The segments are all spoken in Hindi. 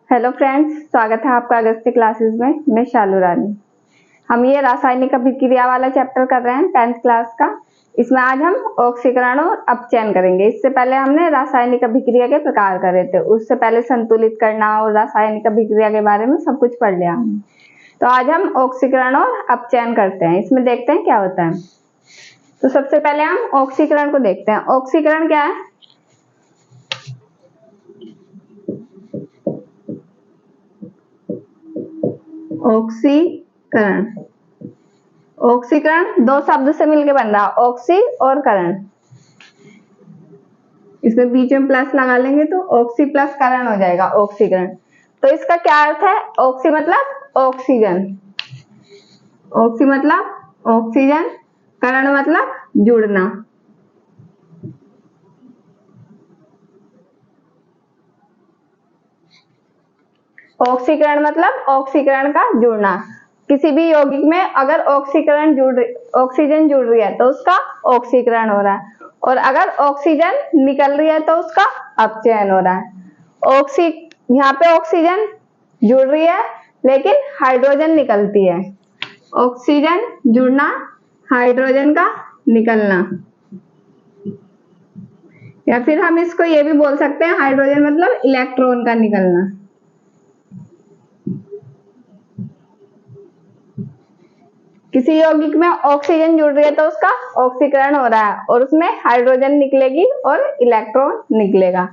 हेलो फ्रेंड्स, स्वागत है आपका अगस्त क्लासेस में। मैं शालू रानी। हम ये रासायनिक अभिक्रिया वाला चैप्टर कर रहे हैं 10th क्लास का। इसमें आज हम ऑक्सीकरण और अपचयन करेंगे। इससे पहले हमने रासायनिक अभिक्रिया के प्रकार करे थे, उससे पहले संतुलित करना और रासायनिक अभिक्रिया के बारे में सब कुछ पढ़ लिया हमने। तो आज हम ऑक्सीकरण और अपचयन करते हैं। इसमें देखते हैं क्या होता है। तो सबसे पहले हम ऑक्सीकरण को देखते हैं। ऑक्सीकरण क्या है? ऑक्सीकरण ऑक्सीकरण दो शब्द से मिलकर बन रहा है, ऑक्सी और करण। इसमें बीच में प्लस लगा लेंगे तो ऑक्सी प्लस करण हो जाएगा ऑक्सीकरण। तो इसका क्या अर्थ है? ऑक्सी मतलब ऑक्सीजन, ऑक्सी मतलब ऑक्सीजन, करण मतलब जुड़ना। ऑक्सीकरण मतलब ऑक्सीकरण का जुड़ना। किसी भी यौगिक में अगर ऑक्सीजन जुड़ रही है तो उसका ऑक्सीकरण हो रहा है, और अगर ऑक्सीजन निकल रही है तो उसका अपचयन हो रहा है। यहाँ पे ऑक्सीजन जुड़ रही है लेकिन हाइड्रोजन निकलती है। ऑक्सीजन जुड़ना, हाइड्रोजन का निकलना, या फिर हम इसको ये भी बोल सकते हैं, हाइड्रोजन मतलब इलेक्ट्रॉन का निकलना। किसी यौगिक में ऑक्सीजन जुड़ रही है तो उसका ऑक्सीकरण हो रहा है और उसमें हाइड्रोजन निकलेगी और इलेक्ट्रॉन निकलेगा,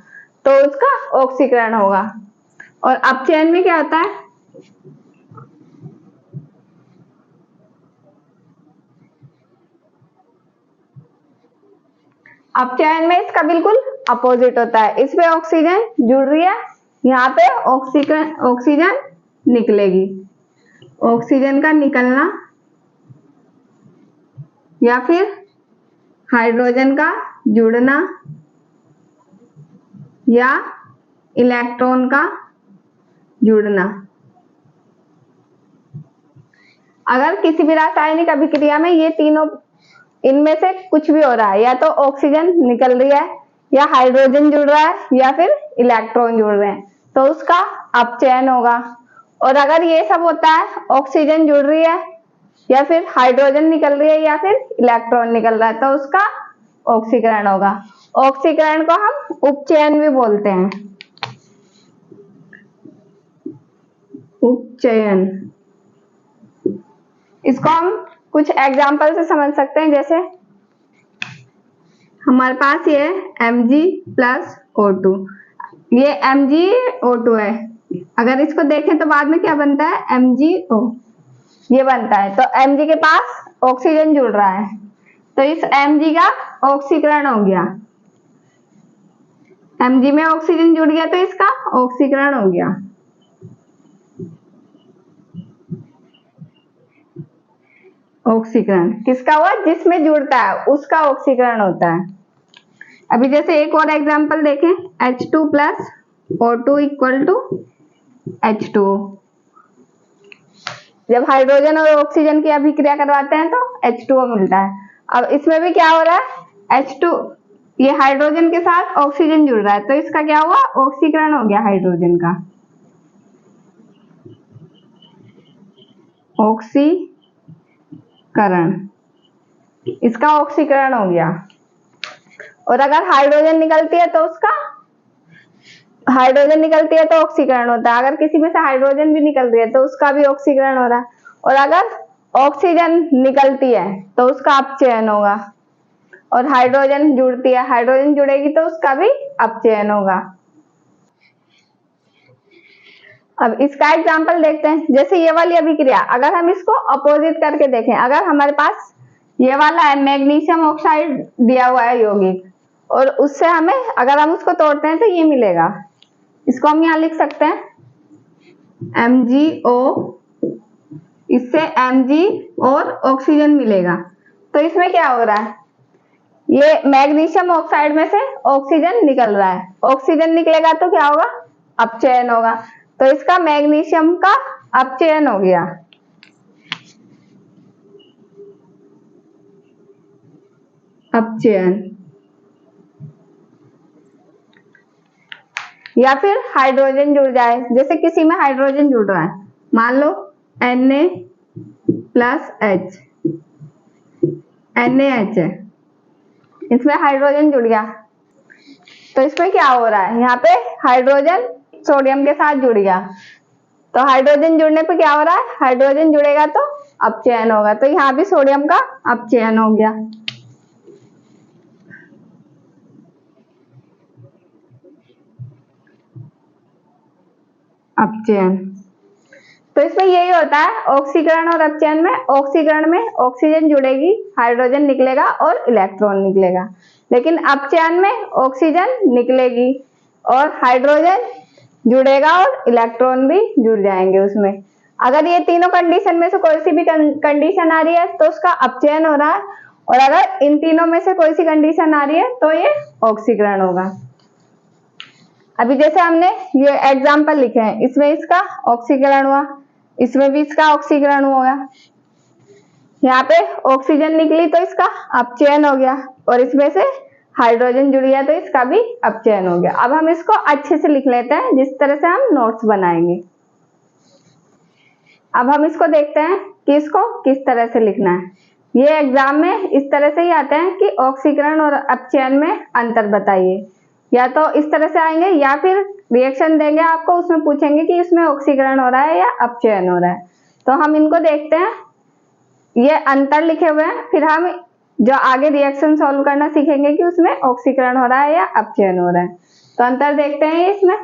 तो उसका ऑक्सीकरण होगा। और अपचयन में क्या होता है? अपचयन में इसका बिल्कुल अपोजिट होता है। इसमें ऑक्सीजन जुड़ रही है, यहाँ पे ऑक्सीजन निकलेगी। ऑक्सीजन का निकलना या फिर हाइड्रोजन का जुड़ना या इलेक्ट्रॉन का जुड़ना। अगर किसी भी रासायनिक अभिक्रिया में ये तीनों, इनमें से कुछ भी हो रहा है, या तो ऑक्सीजन निकल रही है, या हाइड्रोजन जुड़ रहा है, या फिर इलेक्ट्रॉन जुड़ रहे हैं, तो उसका अपचयन होगा। और अगर ये सब होता है, ऑक्सीजन जुड़ रही है, या फिर हाइड्रोजन निकल रही है, या फिर इलेक्ट्रॉन निकल रहा है, तो उसका ऑक्सीकरण होगा। ऑक्सीकरण को हम उपचयन भी बोलते हैं। उपचयन, इसको हम कुछ एग्जाम्पल से समझ सकते हैं। जैसे हमारे पास ये Mg प्लस O2, ये MgO2 है। अगर इसको देखें तो बाद में क्या बनता है? MgO, ये बनता है। तो Mg के पास ऑक्सीजन जुड़ रहा है, तो इस Mg का ऑक्सीकरण हो गया। Mg में ऑक्सीजन जुड़ गया तो इसका ऑक्सीकरण हो गया। ऑक्सीकरण किसका हुआ? जिसमें जुड़ता है उसका ऑक्सीकरण होता है। अभी जैसे एक और एग्जांपल देखें, H2 plus O2 equal to H2। जब हाइड्रोजन और ऑक्सीजन की अभिक्रिया करवाते हैं तो H2O मिलता है। अब इसमें भी क्या हो रहा है? H2, ये हाइड्रोजन के साथ ऑक्सीजन जुड़ रहा है, तो इसका क्या हुआ? ऑक्सीकरण हो गया हाइड्रोजन का। ऑक्सीकरण, इसका ऑक्सीकरण हो गया। और अगर हाइड्रोजन निकलती है तो ऑक्सीकरण होता है। अगर किसी में से हाइड्रोजन भी निकल रही है तो उसका भी ऑक्सीकरण हो रहा है। और अगर ऑक्सीजन निकलती है तो उसका अपचयन होगा। और हाइड्रोजन जुड़ती है, हाइड्रोजन जुड़ेगी तो उसका भी अपचयन होगा। अब इसका एग्जांपल देखते हैं। जैसे ये वाली अभिक्रिया, अगर हम इसको अपोजिट करके देखें, अगर हमारे पास ये वाला है मैग्नीशियम ऑक्साइड दिया हुआ है यौगिक, और उससे हमें, अगर हम उसको तोड़ते हैं तो ये मिलेगा। इसको हम यहाँ लिख सकते हैं MgO, इससे Mg और ऑक्सीजन मिलेगा। तो इसमें क्या हो रहा है? ये मैग्नीशियम ऑक्साइड में से ऑक्सीजन निकल रहा है। ऑक्सीजन निकलेगा तो क्या होगा? अपचयन होगा। तो इसका मैग्नीशियम का अपचयन हो गया। अपचयन। या फिर हाइड्रोजन जुड़ जाए, जैसे किसी में हाइड्रोजन जुड़ रहा है, मान लो Na+H, NaH है, इसमें हाइड्रोजन जुड़ गया, तो इसमें क्या हो रहा है, यहाँ पे हाइड्रोजन सोडियम के साथ जुड़ गया, तो हाइड्रोजन जुड़ने पे क्या हो रहा है, हाइड्रोजन जुड़ेगा तो अपचयन होगा, तो यहाँ भी सोडियम का अपचयन हो गया। अपचयन, तो इसमें यही होता है ऑक्सीकरण और अपचयन में। ऑक्सीकरण में ऑक्सीजन जुड़ेगी, हाइड्रोजन निकलेगा और इलेक्ट्रॉन निकलेगा, लेकिन अपचयन में ऑक्सीजन निकलेगी और हाइड्रोजन जुड़ेगा और इलेक्ट्रॉन भी जुड़ जाएंगे उसमें। अगर ये तीनों कंडीशन में से कोई सी भी कंडीशन आ रही है तो उसका अपचयन हो रहा है, और अगर इन तीनों में से कोई सी कंडीशन आ रही है तो ये ऑक्सीकरण होगा। अभी जैसे हमने ये एग्जाम्पल लिखे हैं, इसमें इसका ऑक्सीकरण हुआ, इसमें भी इसका ऑक्सीकरण होगा, यहाँ पे ऑक्सीजन निकली तो इसका अपचयन हो गया, और इसमें से हाइड्रोजन जुड़ गया तो इसका भी अपचयन हो गया। अब हम इसको अच्छे से लिख लेते हैं जिस तरह से हम नोट्स बनाएंगे। अब हम इसको देखते हैं कि इसको किस तरह से लिखना है। ये एग्जाम में इस तरह से ही आते हैं कि ऑक्सीकरण और अपचयन में अंतर बताइए, या तो इस तरह से आएंगे या फिर रिएक्शन देंगे आपको, उसमें पूछेंगे कि इसमें ऑक्सीकरण हो रहा है या अपचयन हो रहा है। तो हम इनको देखते हैं, ये अंतर लिखे हुए हैं, फिर हम जो आगे रिएक्शन सॉल्व करना सीखेंगे कि उसमें ऑक्सीकरण हो रहा है या अपचयन हो रहा है। तो अंतर देखते हैं इसमें।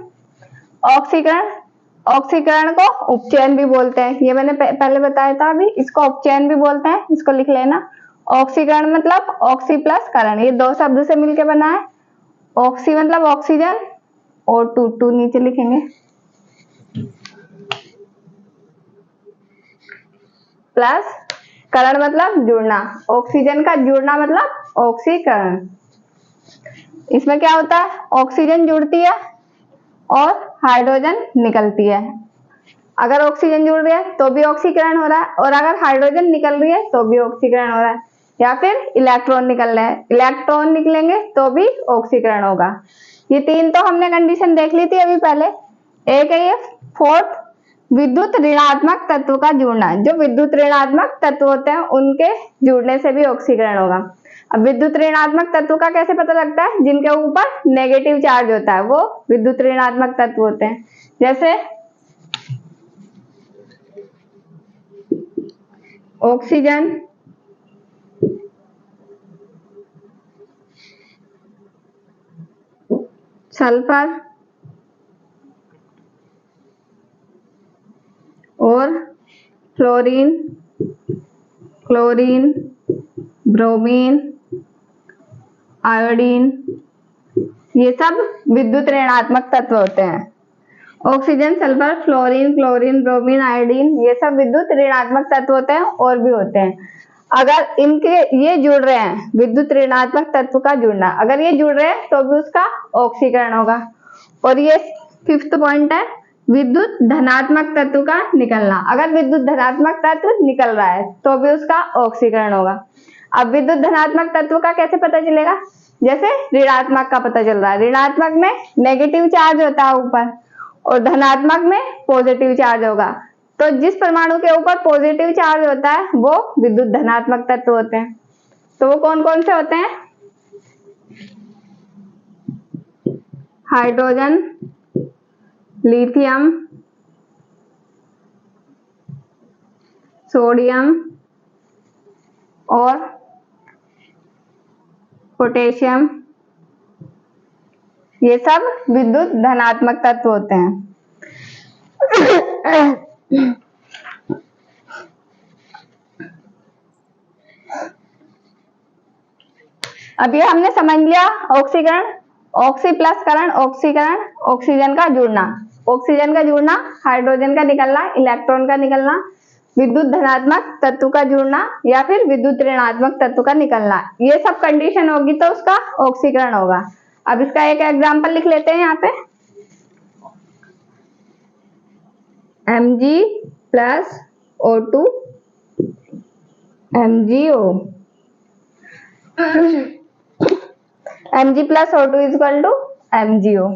ऑक्सीकरण को उपचयन भी बोलते हैं, ये मैंने पहले बताया था, अभी इसको उपचयन भी बोलते हैं, इसको लिख लेना। ऑक्सीकरण मतलब ऑक्सी प्लस करण, ये दो शब्द से मिलकर बना है। ऑक्सी मतलब ऑक्सीजन और टू नीचे लिखेंगे, प्लस करण मतलब जुड़ना, ऑक्सीजन का जुड़ना मतलब ऑक्सीकरण। इसमें क्या होता है, ऑक्सीजन जुड़ती है और हाइड्रोजन निकलती है। अगर ऑक्सीजन जुड़ रही है तो भी ऑक्सीकरण हो रहा है, और अगर हाइड्रोजन निकल रही है तो भी ऑक्सीकरण हो रहा है, या फिर इलेक्ट्रॉन निकल रहे हैं, इलेक्ट्रॉन निकलेंगे तो भी ऑक्सीकरण होगा। ये तीन तो हमने कंडीशन देख ली थी अभी पहले। एक है ये फोर्थ, विद्युत ऋणात्मक तत्व का जुड़ना, जो विद्युत ऋणात्मक तत्व होते हैं उनके जुड़ने से भी ऑक्सीकरण होगा। अब विद्युत ऋणात्मक तत्व का कैसे पता लगता है, जिनके ऊपर नेगेटिव चार्ज होता है वो विद्युत ऋणात्मक तत्व होते हैं। जैसे ऑक्सीजन, सल्फर और फ्लोरीन, क्लोरीन, ब्रोमीन, आयोडीन, ये सब विद्युत ऋणात्मक तत्व होते हैं। Oxygen, sulphur, fluorine, chlorine, bromine, iodine, ये सब विद्युत ऋणात्मक तत्व होते हैं, और भी होते हैं। अगर इनके ये जुड़ रहे हैं, विद्युत ऋणात्मक तत्व का जुड़ना, अगर ये जुड़ रहे हैं तो भी उसका ऑक्सीकरण होगा। और ये फिफ्थ पॉइंट है, विद्युत धनात्मक तत्व का निकलना, अगर विद्युत धनात्मक तत्व निकल रहा है तो भी उसका ऑक्सीकरण होगा। अब विद्युत धनात्मक तत्व का कैसे पता चलेगा, जैसे ऋणात्मक का पता चल रहा है, ऋणात्मक में नेगेटिव चार्ज होता है ऊपर, और धनात्मक में पॉजिटिव चार्ज होगा। तो जिस परमाणु के ऊपर पॉजिटिव चार्ज होता है वो विद्युत धनात्मक तत्व होते हैं। तो वो कौन कौन से होते हैं, हाइड्रोजन, लिथियम, सोडियम और पोटेशियम, ये सब विद्युत धनात्मक तत्व होते हैं। अब ये हमने समझ लिया ऑक्सीकरण, ऑक्सी प्लस करण, ऑक्सीकरण, ऑक्सीजन का जुड़ना, ऑक्सीजन का जुड़ना, हाइड्रोजन का निकलना, इलेक्ट्रॉन का निकलना, विद्युत धनात्मक तत्व का जुड़ना या फिर विद्युत ऋणात्मक तत्व का निकलना, ये सब कंडीशन होगी तो उसका ऑक्सीकरण होगा। अब इसका एक एग्जांपल लिख लेते हैं यहाँ पे, Mg plus O2 MgO, Mg plus O2 is equal to MgO।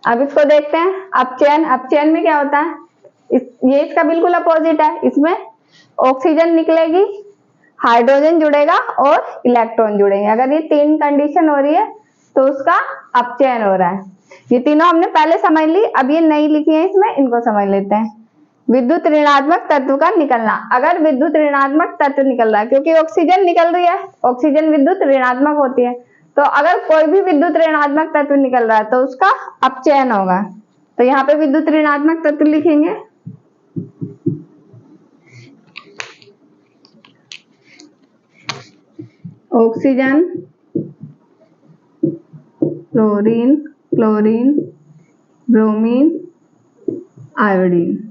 अब इसको देखते हैं अपचयन। अपचयन में क्या होता है, ये इसका बिल्कुल अपोजिट है। इसमें ऑक्सीजन निकलेगी, हाइड्रोजन जुड़ेगा और इलेक्ट्रॉन जुड़ेंगे। अगर ये तीन कंडीशन हो रही है तो उसका अपचयन हो रहा है। ये तीनों हमने पहले समझ ली, अब ये नई लिखी है इसमें, इनको समझ लेते हैं। विद्युत ऋणात्मक तत्व का निकलना। अगर विद्युत ऋणात्मक तत्व निकल रहा है, क्योंकि ऑक्सीजन निकल रही है, ऑक्सीजन विद्युत ऋणात्मक होती है, तो अगर कोई भी विद्युत ऋणात्मक तत्व निकल रहा है तो उसका अपचयन होगा। तो यहाँ पे विद्युत ऋणात्मक तत्व लिखेंगे। Oxygen, fluorine, chlorine, bromine, iodine,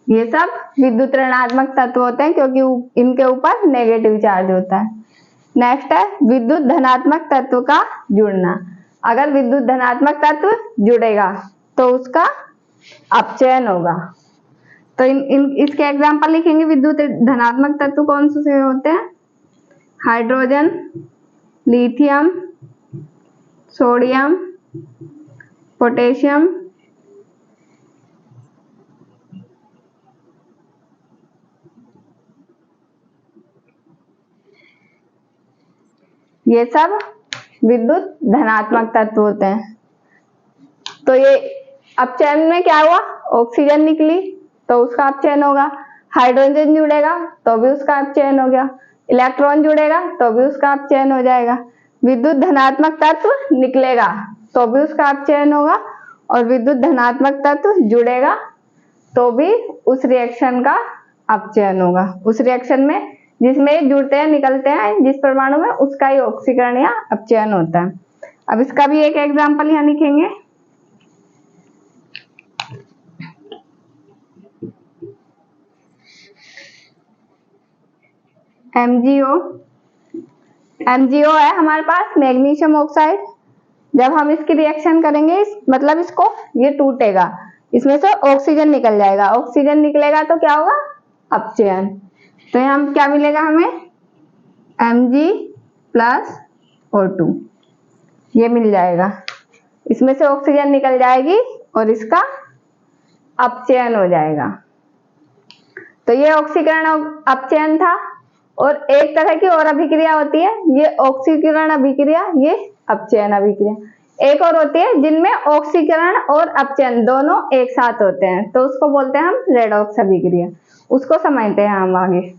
ये सब विद्युत ऋणात्मक तत्व होते हैं क्योंकि इनके ऊपर नेगेटिव चार्ज होता है। नेक्स्ट है विद्युत धनात्मक तत्व का जुड़ना। अगर विद्युत धनात्मक तत्व जुड़ेगा तो उसका अपचयन होगा। तो इसके एग्जांपल लिखेंगे। विद्युत धनात्मक तत्व कौन से होते हैं, हाइड्रोजन, लिथियम, सोडियम, पोटेशियम, ये सब विद्युत धनात्मक तत्व होते हैं। तो ये अपचयन में क्या हुआ, ऑक्सीजन निकली तो उसका अपचयन होगा, हाइड्रोजन जुड़ेगा तो भी उसका अपचयन हो गया, इलेक्ट्रॉन जुड़ेगा तो भी उसका अपचयन हो जाएगा। विद्युत धनात्मक तत्व निकलेगा तो भी उसका अपचयन होगा, और विद्युत धनात्मक तत्व जुड़ेगा तो भी उस रिएक्शन का अपचयन होगा। उस रिएक्शन में जिसमें जुड़ते हैं निकलते हैं जिस परमाणु में, उसका ही ऑक्सीकरण या अपचयन होता है। अब इसका भी एक एग्जाम्पल यहाँ लिखेंगे। MgO, MgO है हमारे पास मैग्नीशियम ऑक्साइड। जब हम इसकी रिएक्शन करेंगे, मतलब इसको, ये टूटेगा, इसमें से ऑक्सीजन निकल जाएगा। ऑक्सीजन निकलेगा तो क्या होगा, अपचयन। तो यहाँ क्या मिलेगा हमें, Mg+O2, ये मिल जाएगा। इसमें से ऑक्सीजन निकल जाएगी और इसका अपचयन हो जाएगा। तो ये ऑक्सीकरण अपचयन था। और एक तरह की और अभिक्रिया होती है, ये ऑक्सीकरण अभिक्रिया, ये अपचयन अभिक्रिया। एक और होती है जिनमें ऑक्सीकरण और अपचयन दोनों एक साथ होते हैं, तो उसको बोलते हैं हम रेडॉक्स अभिक्रिया। उसको समझते हैं हम आगे।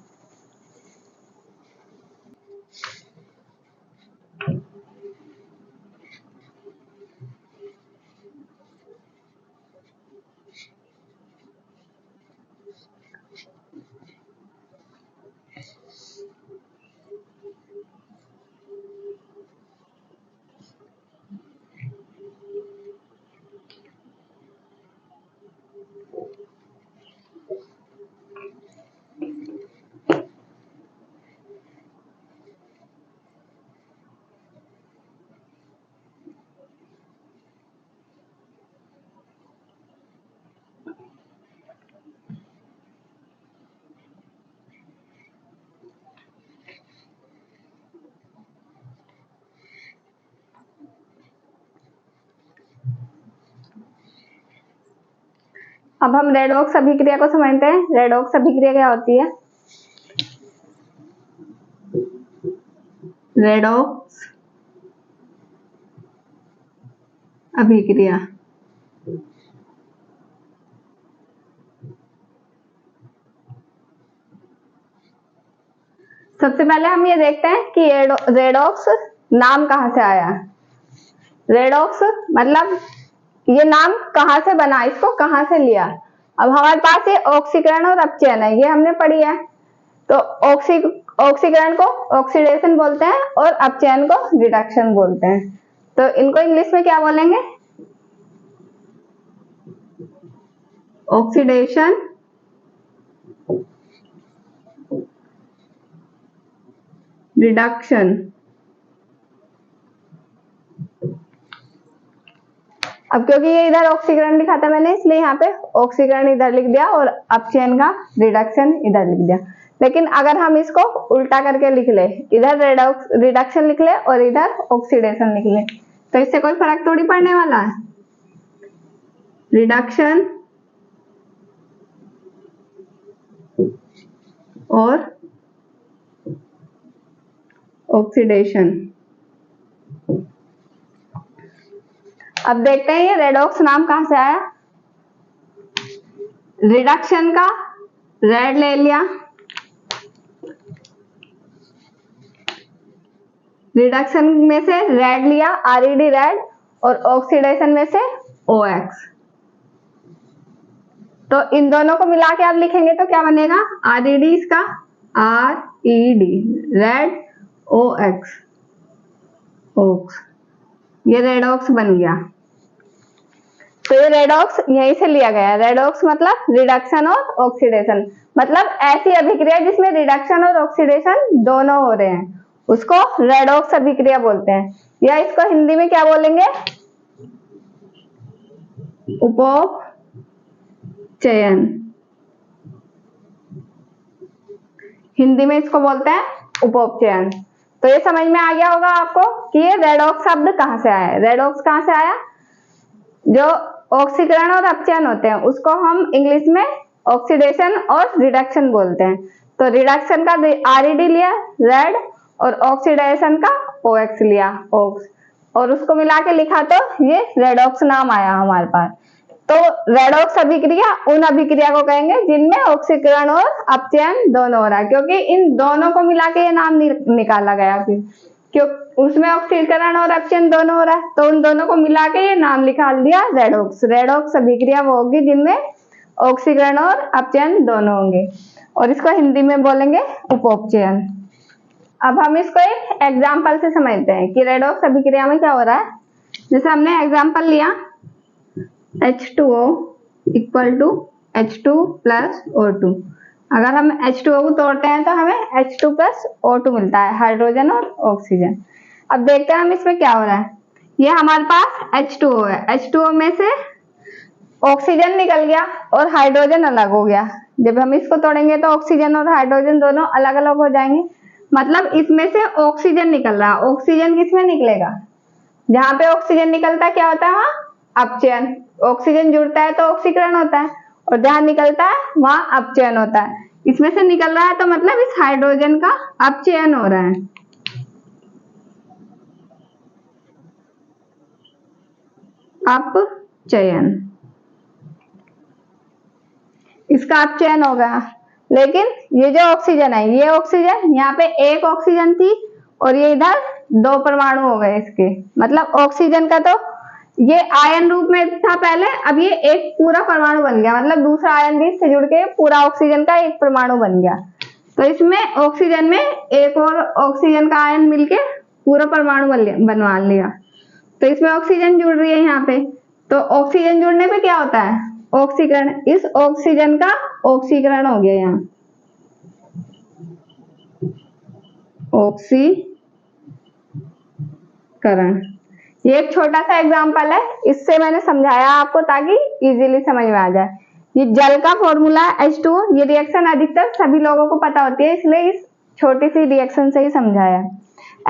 अब हम रेडॉक्स अभिक्रिया को समझते हैं। रेडॉक्स अभिक्रिया क्या होती है, रेडॉक्स अभिक्रिया सबसे पहले हम ये देखते हैं कि रेडॉक्स नाम कहाँ से आया। रेडॉक्स मतलब ये नाम कहाँ से बना, इसको कहाँ से लिया। अब हमारे पास ये ऑक्सीकरण और अपचयन है, ये हमने पढ़ी है। तो ऑक्सीकरण को ऑक्सीडेशन बोलते हैं और अपचयन को रिडक्शन बोलते हैं। तो इनको इंग्लिश में क्या बोलेंगे, ऑक्सीडेशन, रिडक्शन। अब क्योंकि ये इधर ऑक्सीकरण लिखा था मैंने, इसलिए यहाँ पे ऑक्सीकरण इधर लिख दिया और अपचयन का रिडक्शन इधर लिख दिया। लेकिन अगर हम इसको उल्टा करके लिख ले, इधर रिडक्शन लिख ले और इधर ऑक्सीडेशन लिख ले, तो इससे कोई फर्क थोड़ी पड़ने वाला है। रिडक्शन और ऑक्सीडेशन। अब देखते हैं ये रेडॉक्स नाम कहां से आया। रिडक्शन का रेड ले लिया, रिडक्शन में से रेड लिया, आरईडी रेड, और ऑक्सीडेशन में से ओएक्स। तो इन दोनों को मिला के आप लिखेंगे तो क्या बनेगा, आरईडी इसका आरईडी रेड ओएक्स ओक्स, ये रेडॉक्स बन गया। तो ये रेडॉक्स यहीं से लिया गया। रेडॉक्स मतलब रिडक्शन और ऑक्सीडेशन, मतलब ऐसी अभिक्रिया जिसमें रिडक्शन और ऑक्सीडेशन दोनों हो रहे हैं उसको रेडॉक्स अभिक्रिया बोलते हैं। या इसको हिंदी में क्या बोलेंगे, उपचयन। हिंदी में इसको बोलते हैं उपचयन। तो ये समझ में आ गया होगा आपको कि ये रेडॉक्स शब्द कहां से आया है। रेडॉक्स कहां से आया, जो ऑक्सीकरण और अपचयन होते हैं उसको हम इंग्लिश में ऑक्सीडेशन और रिडक्शन बोलते हैं। तो रिडक्शन का आरईडी लिया रेड और ऑक्सीडेशन का ओएक्स लिया ओक्स, और उसको मिला के लिखा तो ये रेडॉक्स नाम आया हमारे पास। तो रेडॉक्स अभिक्रिया उन अभिक्रिया को कहेंगे जिनमें ऑक्सीकरण और अपचयन दोनों हो रहा है, क्योंकि इन दोनों को मिला के ये नाम निकाला गया। फिर क्यों उसमें ऑक्सीकरण और अपचयन दोनों हो रहा है तो उन दोनों को मिला के ये नाम लिखा दिया रेडॉक्स। रेडॉक्स अभिक्रिया वो होगी जिनमें ऑक्सीकरण और अपचयन दोनों होंगे, और इसको हिंदी में बोलेंगे उपचयन। अब हम इसको एक एग्जाम्पल से समझते हैं कि रेडॉक्स अभिक्रिया में क्या हो रहा है। जैसे हमने एग्जाम्पल लिया H2O equal to H2 plus O2। अगर हम H2O को तोड़ते हैं तो हमें H2 प्लस O2 मिलता है, हाइड्रोजन और ऑक्सीजन। अब देखते हैं हम इसमें क्या हो रहा है। ये हमारे पास H2O है, H2O में से ऑक्सीजन निकल गया और हाइड्रोजन अलग हो गया। जब हम इसको तोड़ेंगे तो ऑक्सीजन और हाइड्रोजन दोनों अलग अलग हो जाएंगे, मतलब इसमें से ऑक्सीजन निकल रहा है। ऑक्सीजन किसमें निकलेगा, जहां पे ऑक्सीजन निकलता है क्या होता है वहां अपचयन। ऑक्सीजन जुड़ता है तो ऑक्सीकरण होता है, और जहां निकलता है वहां अपचयन होता है। इसमें से निकल रहा है तो मतलब इस हाइड्रोजन का अपचयन हो रहा है। अपचयन, इसका अपचयन हो गया। लेकिन ये जो ऑक्सीजन है, ये ऑक्सीजन यहाँ पे एक ऑक्सीजन थी और ये इधर दो परमाणु हो गए इसके, मतलब ऑक्सीजन का तो ये आयन रूप में था पहले, अब ये एक पूरा परमाणु बन गया, मतलब दूसरा आयन भी इससे जुड़ के पूरा ऑक्सीजन का एक परमाणु बन गया। तो इसमें ऑक्सीजन में एक और ऑक्सीजन का आयन मिलके पूरा परमाणु बनवा लिया। तो इसमें ऑक्सीजन जुड़ रही है यहाँ पे, तो ऑक्सीजन जुड़ने पे क्या होता है ऑक्सीकरण। इस ऑक्सीजन का ऑक्सीकरण हो गया यहाँ, ऑक्सीकरण। ये एक छोटा सा एग्जांपल है, इससे मैंने समझाया आपको ताकि इजीली समझ में आ जाए। ये जल का फॉर्मूला है H2O, ये रिएक्शन अधिकतर सभी लोगों को पता होती है, इसलिए इस छोटी सी रिएक्शन से ही समझाया।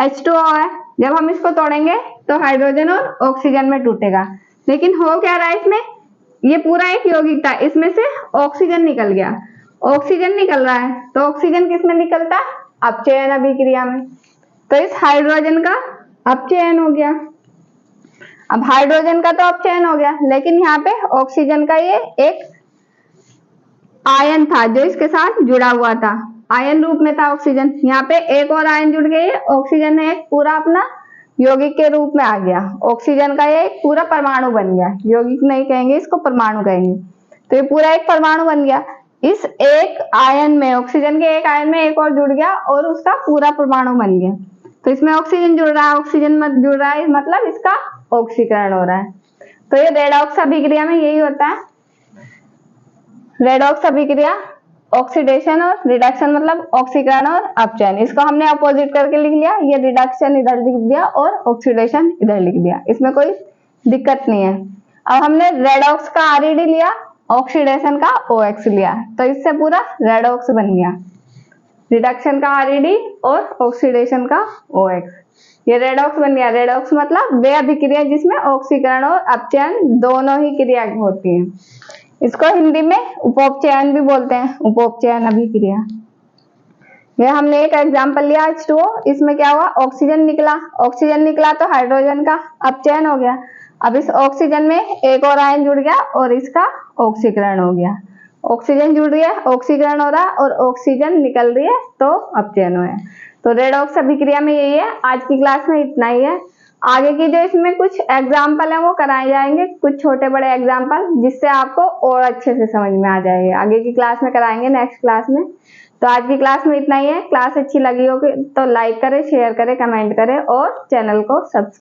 H2O है, जब हम इसको तोड़ेंगे तो हाइड्रोजन और ऑक्सीजन में टूटेगा। लेकिन हो क्या रहा है इसमें, ये पूरा एक यौगिक था, इसमें से ऑक्सीजन निकल गया। ऑक्सीजन निकल रहा है तो ऑक्सीजन किसमें निकलता है अपचयन अभिक्रिया में, तो इस हाइड्रोजन का अपचयन हो गया। अब हाइड्रोजन का तो अपचयन हो गया, लेकिन यहाँ पे ऑक्सीजन का ये एक आयन था जो इसके साथ जुड़ा हुआ था, आयन रूप में था ऑक्सीजन। यहाँ पे एक और आयन जुड़ गए, ऑक्सीजन ने एक पूरा अपना यौगिक के रूप में आ गया। ऑक्सीजन का ये एक पूरा परमाणु बन गया, यौगिक नहीं कहेंगे इसको, परमाणु कहेंगे। तो ये पूरा एक परमाणु बन गया। इस एक आयन में, ऑक्सीजन के एक आयन में एक और जुड़ गया और उसका पूरा परमाणु बन गया। तो इसमें ऑक्सीजन जुड़ रहा है, ऑक्सीजन मत जुड़ रहा है, मतलब इसका ऑक्सीकरण हो रहा है। तो ये रेडॉक्स अभिक्रिया में यही होता है। रेडॉक्स अभिक्रिया ऑक्सीडेशन और रिडक्शन, मतलब ऑक्सीकरण और अपचयन, इसको हमने अपोजिट करके लिख लिया। ये रिडक्शन इधर लिख दिया और ऑक्सीडेशन इधर लिख दिया, इसमें कोई दिक्कत नहीं है। अब हमने रेडॉक्स का आरईडी लिया, ऑक्सीडेशन का ओएक्स लिया, तो इससे पूरा रेडॉक्स बन गया। रिडक्शन का आरईडी और ऑक्सीडेशन का ओएक्स। ये रेडॉक्स बन गया। रेडॉक्स मतलब वे अभिक्रिया जिसमें ऑक्सीकरण और अपचयन दोनों ही क्रिया होती हैं। इसको हिंदी में उपोपचयन भी बोलते हैं, उपोपचयन अभिक्रिया। ये हमने एक एग्जाम्पल लिया H2O, इसमें क्या हुआ, ऑक्सीजन निकला। ऑक्सीजन निकला तो हाइड्रोजन का अपचयन हो गया। अब इस ऑक्सीजन में एक और आयन जुड़ गया और इसका ऑक्सीकरण हो गया। ऑक्सीजन जुड़ रही है, ऑक्सीकरण हो रहा है, और ऑक्सीजन निकल रही है तो अपचयन हो है। तो रेडॉक्स अभिक्रिया में यही है। आज की क्लास में इतना ही है। आगे की जो इसमें कुछ एग्जाम्पल है वो कराए जाएंगे, कुछ छोटे बड़े एग्जाम्पल, जिससे आपको और अच्छे से समझ में आ जाएगा। आगे की क्लास में कराएंगे, नेक्स्ट क्लास में। तो आज की क्लास में इतना ही है। क्लास अच्छी लगी होगी तो लाइक करें, शेयर करें, कमेंट करें और चैनल को सब्सक्राइब